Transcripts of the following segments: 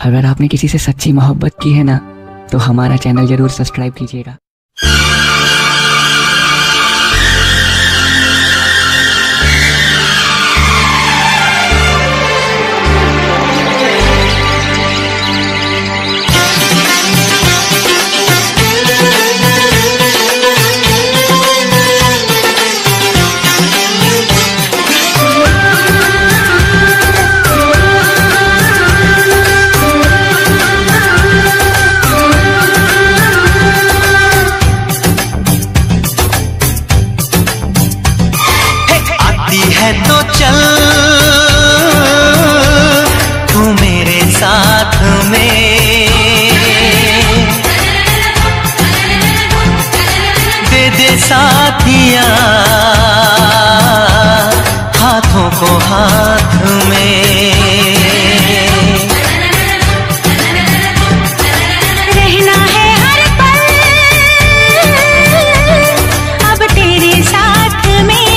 अगर आपने किसी से सच्ची मोहब्बत की है ना, तो हमारा चैनल जरूर सब्सक्राइब कीजिएगा। तो चल तू मेरे साथ में, दे दे साथिया हाथों को हाथ में। रहना है हर पल अब तेरे साथ में,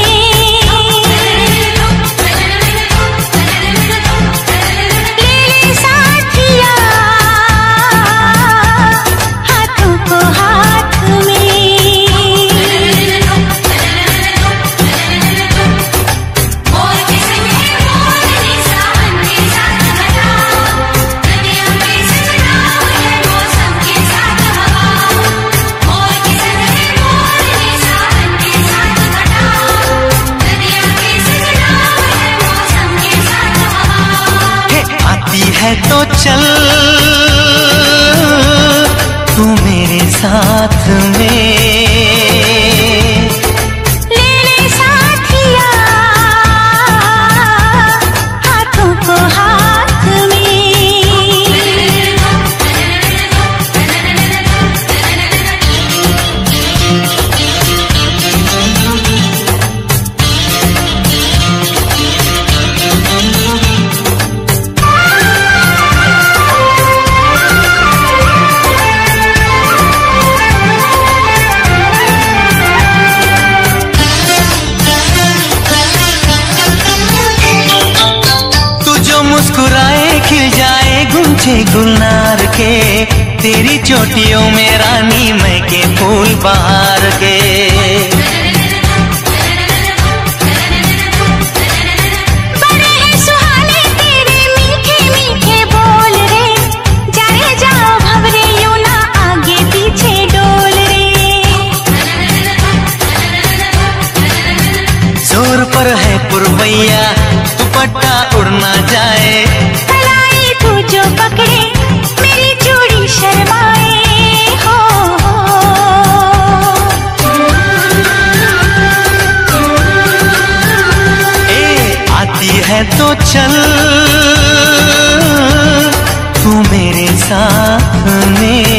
है तो चल तू मेरे साथ में, ले ले साथिया हाथों को हाथ में। मुस्कुराए खिल जाए गुंजे गुलनार के, तेरी चोटियों में रानी मैं के फूल बहार के। बड़े हैं सुहाने तेरे मीठे मीठे बोल रे, जाए जाओ भंवरे यूं ना आगे पीछे डोल रे। जोर पर है पुरवैया दुपट्टा उड़ना जाए, कलाई तू जो पकड़े मेरी चूड़ी शर्माए हो। ए आती है तो चल तू मेरे साथ में,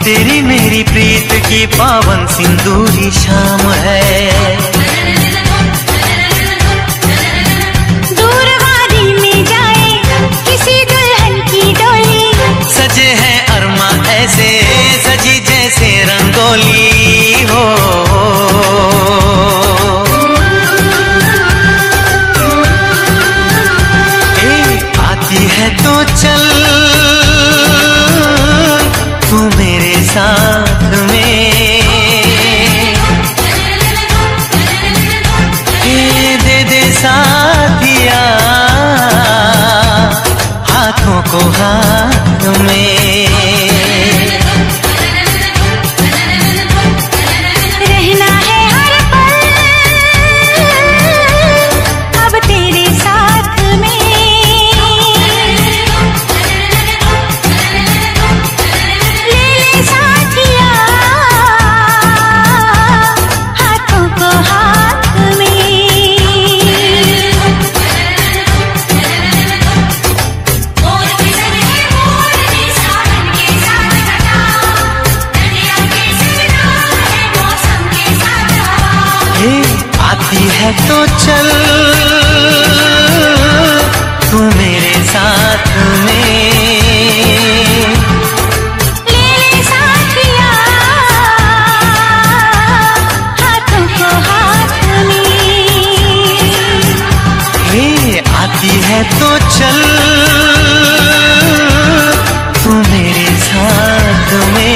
तेरी मेरी प्रीत की पावन सिंदूरी शाम है। दूर वादी में जाए किसी दुल्हन की डोली, सजे हैं अरमा ऐसे सजी जैसे रंगोली हो। आती है तो चल तू मेरे साथ में, दे दे साथिया को हाथ में। रहना है हर पल अब तेरे साथ में। ले ले साथिया हाथों को हाथ में। आती है तो चल तू मेरे साथ में। ले ले साथिया हाथों को हाथ में। हे आती है तो चल तू मेरे साथ में।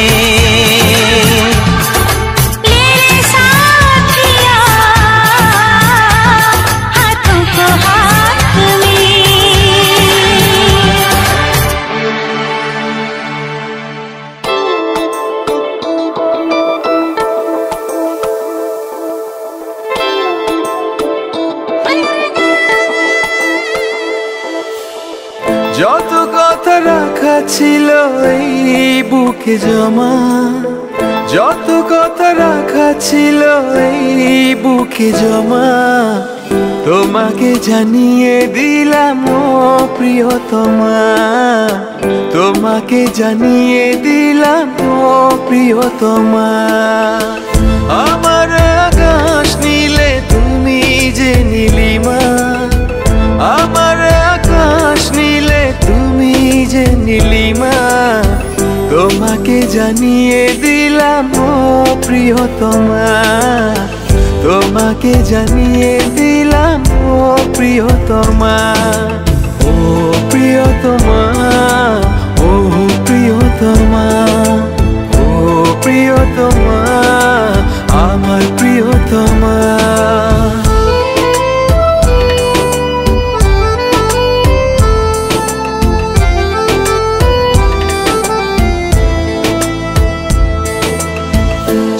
যত কথা রাখা ছিল এই বুকে জমা, যত কথা রাখা ছিল এই বুকে জমা, তোমাকে জানিয়ে দিলাম ও প্রিয়তমা, তোমাকে জানিয়ে দিলাম ও প্রিয়তমা। আমার আকাশ নীলে তুমি যে নীলিমা, আমার আকাশ নীলে তুমি যে নীলিমা, তোমাকে জানিয়ে দিলাম ও প্রিয়তমা, তোমাকে জানিয়ে দিলাম ও প্রিয়তমা। ও প্রিয়তমা, ও প্রিয়তমা, ও প্রিয়তমা, আমার প্রিয়তমা।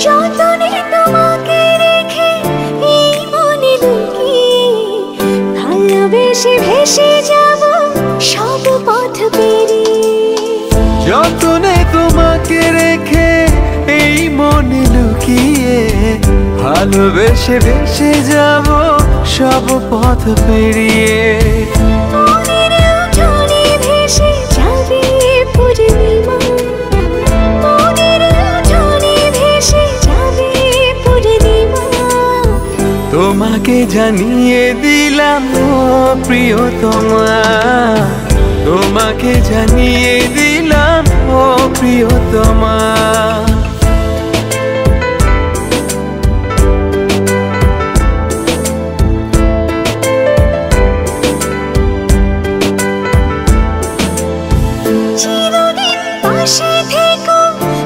যতনে তোমাকে রেখে এই মনে লুকিয়ে, ভালোবেসে ভেসে যাব সব পথ পেরিয়ে। যতনে তোমাকে রেখে এই মনে লুকিয়ে, ভালোবেসে ভেসে যাব সব পথ পেরিয়ে। মনের উঠোনে ভেসে যাবে পূর্ণিমা, মনের উঠোনে ভেসে যাবে পূর্ণিমা। তোমাকে জানিয়ে দিলাম ও প্রিয়তমা, তোমাকে জানিয়ে দিলাম ও প্রিয়তমা। চিরদিন পাশে থেকো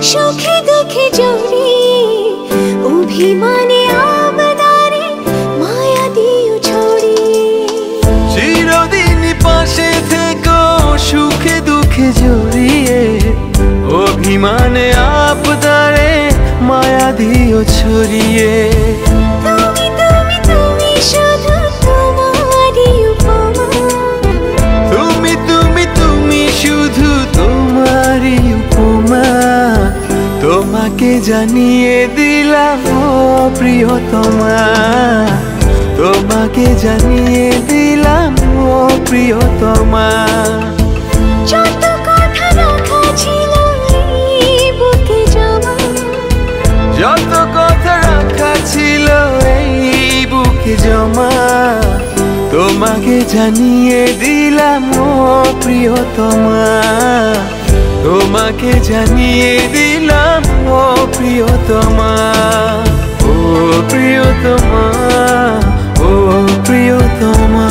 সুখে দুঃখে জড়িয়ে, অভিমানে আবদারে মায়া দিও ছড়িয়ে। চিরদিন পাশে থেকো সুখে দুঃখে জড়িয়ে, অভিমানে আবদারে মায়া দিও ছড়িয়ে। তুমি তুমি তুমি শুধু তোমারই উপমা, তুমি তুমি তুমি শুধু তোমারই উপমা, তোমাকে জানিয়ে দিলাম ও প্রিয়তমা, তোমাকে জানিয়ে দিলাম ও প্রিয়তমা। যত কথা রাখা ছিল এই বুকে জমা, যত কথা রাখা ছিল এই বুকে জমা, তোমাকে জানিয়ে দিলাম ও প্রিয়তমা, তোমাকে জানিয়ে দিলাম ও প্রিয়তমা। ও প্রিয়তমা, ও প্রিয়তমা।